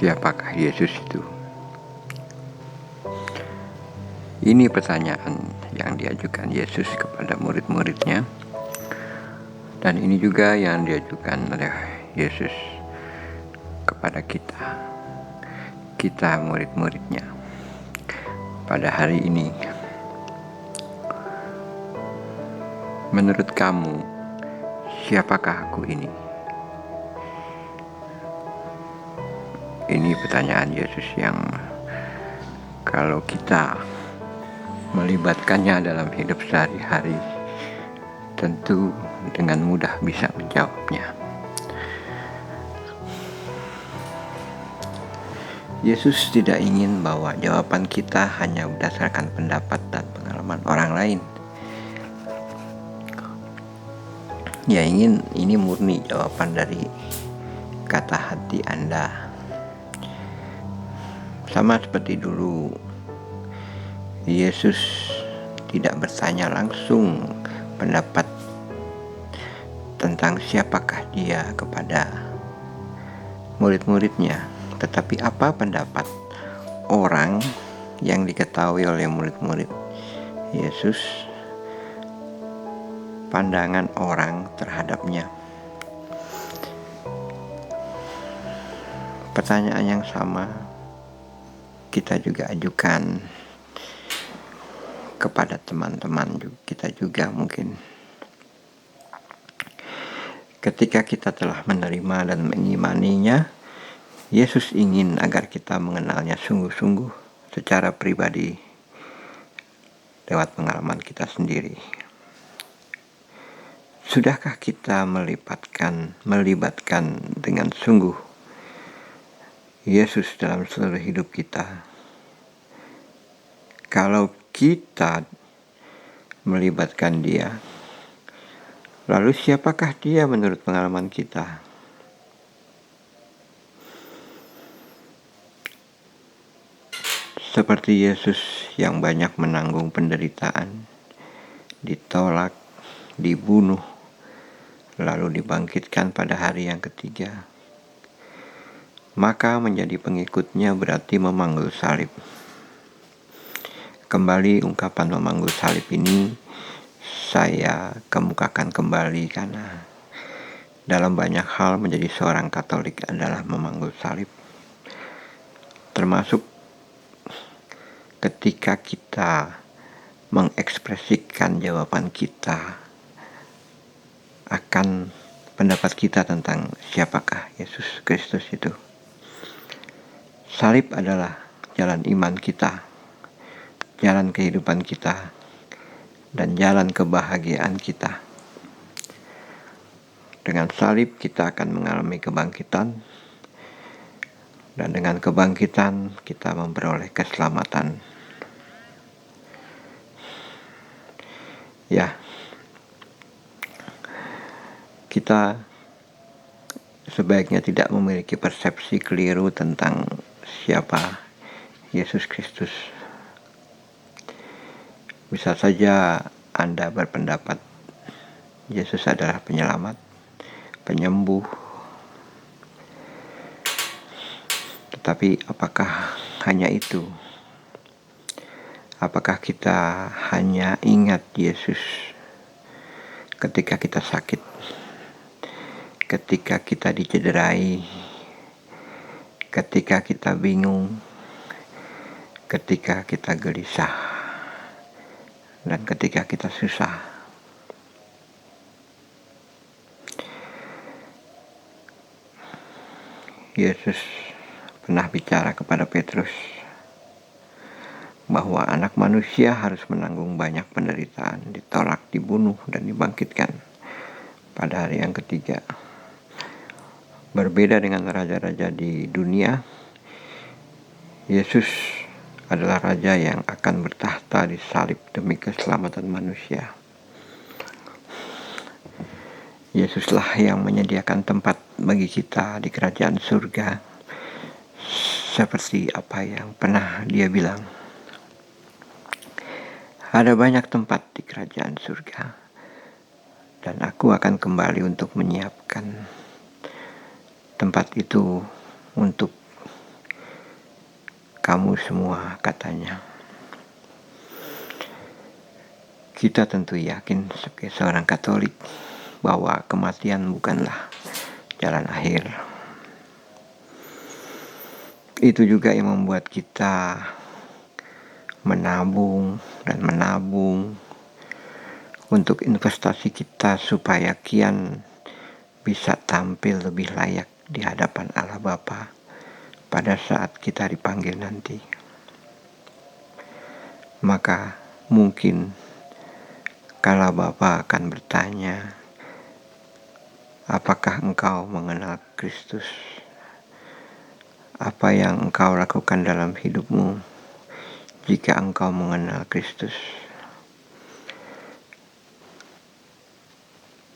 Siapakah Yesus itu? Ini pertanyaan yang diajukan Yesus kepada murid-muridnya, dan ini juga yang diajukan oleh Yesus kepada kita murid-muridnya pada hari ini. Menurut kamu, siapakah aku ini? Ini pertanyaan Yesus yang kalau kita melibatkannya dalam hidup sehari-hari, tentu dengan mudah bisa menjawabnya. Yesus tidak ingin bahwa jawaban kita hanya berdasarkan pendapat dan pengalaman orang lain. Ya, ingin ini murni jawaban dari kata hati Anda. Sama seperti dulu, Yesus tidak bertanya langsung pendapat tentang siapakah dia kepada murid-muridnya, tetapi apa pendapat orang yang diketahui oleh murid-murid Yesus, pandangan orang terhadapnya. Pertanyaan yang sama kita juga ajukan kepada teman-teman kita juga mungkin. Ketika kita telah menerima dan mengimaninya, Yesus ingin agar kita mengenalnya sungguh-sungguh secara pribadi lewat pengalaman kita sendiri. Sudahkah kita melibatkan dengan sungguh Yesus dalam seluruh hidup kita? Kalau kita melibatkan Dia, lalu siapakah Dia menurut pengalaman kita? Seperti Yesus yang banyak menanggung penderitaan, ditolak, dibunuh, lalu dibangkitkan pada hari yang ketiga, maka menjadi pengikutnya berarti memanggul salib. Kembali ungkapan memanggul salib ini saya kemukakan kembali karena dalam banyak hal menjadi seorang Katolik adalah memanggul salib. Termasuk ketika kita mengekspresikan jawaban kita akan pendapat kita tentang siapakah Yesus Kristus itu. Salib adalah jalan iman kita, jalan kehidupan kita, dan jalan kebahagiaan kita. Dengan salib kita akan mengalami kebangkitan, dan dengan kebangkitan kita memperoleh keselamatan. Ya, kita sebaiknya tidak memiliki persepsi keliru tentang siapa Yesus Kristus. Bisa saja Anda berpendapat Yesus adalah penyelamat, penyembuh. Tetapi apakah hanya itu? Apakah kita hanya ingat Yesus ketika kita sakit, ketika kita dicederai, ketika kita bingung, ketika kita gelisah, dan ketika kita susah? Yesus pernah bicara kepada Petrus bahwa anak manusia harus menanggung banyak penderitaan, ditolak, dibunuh, dan dibangkitkan pada hari yang ketiga. Berbeda dengan raja-raja di dunia, Yesus adalah raja yang akan bertahta di salib demi keselamatan manusia. Yesuslah yang menyediakan tempat bagi kita di kerajaan surga, seperti apa yang pernah Dia bilang. Ada banyak tempat di kerajaan surga, dan aku akan kembali untuk menyiapkan tempat itu untuk kamu semua, katanya. Kita tentu yakin sebagai seorang Katolik bahwa kematian bukanlah jalan akhir. Itu juga yang membuat kita menabung untuk investasi kita supaya kian bisa tampil lebih layak di hadapan Allah Bapa pada saat kita dipanggil nanti. Maka mungkin kala Bapa akan bertanya, apakah engkau mengenal Kristus? Apa yang engkau lakukan dalam hidupmu jika engkau mengenal Kristus?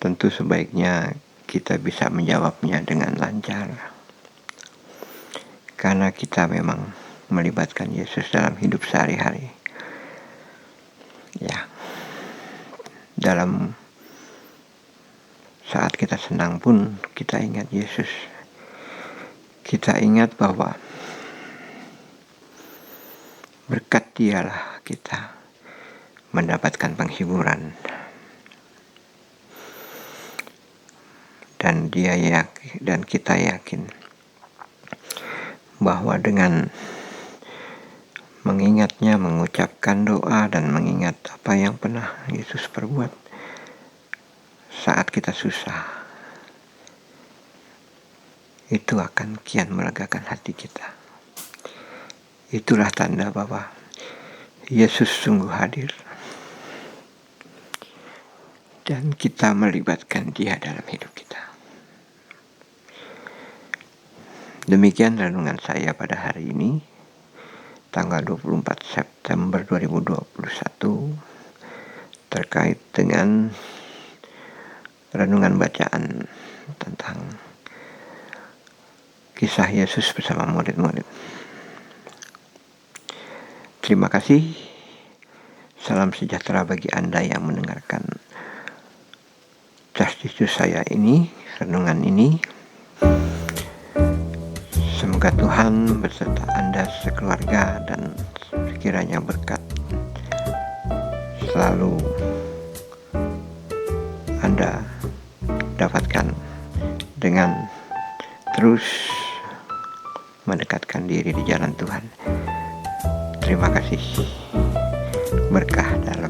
Tentu sebaiknya kita bisa menjawabnya dengan lancar, karena kita memang melibatkan Yesus dalam hidup sehari-hari. Ya, dalam saat kita senang pun kita ingat Yesus. Kita ingat bahwa berkat Dialah kita mendapatkan penghiburan. Dan kita yakin bahwa dengan mengingatnya, mengucapkan doa dan mengingat apa yang pernah Yesus perbuat saat kita susah, itu akan kian melegakan hati kita. Itulah tanda bahwa Yesus sungguh hadir dan kita melibatkan Dia dalam hidup kita. Demikian renungan saya pada hari ini, tanggal 24 September 2021, terkait dengan renungan bacaan tentang kisah Yesus bersama murid-murid. Terima kasih. Salam sejahtera bagi Anda yang mendengarkan Justice saya ini, renungan ini. Semoga Tuhan beserta Anda sekeluarga dan kiranya berkat selalu Anda dapatkan dengan terus mendekatkan diri di jalan Tuhan. Terima kasih. Berkah dalam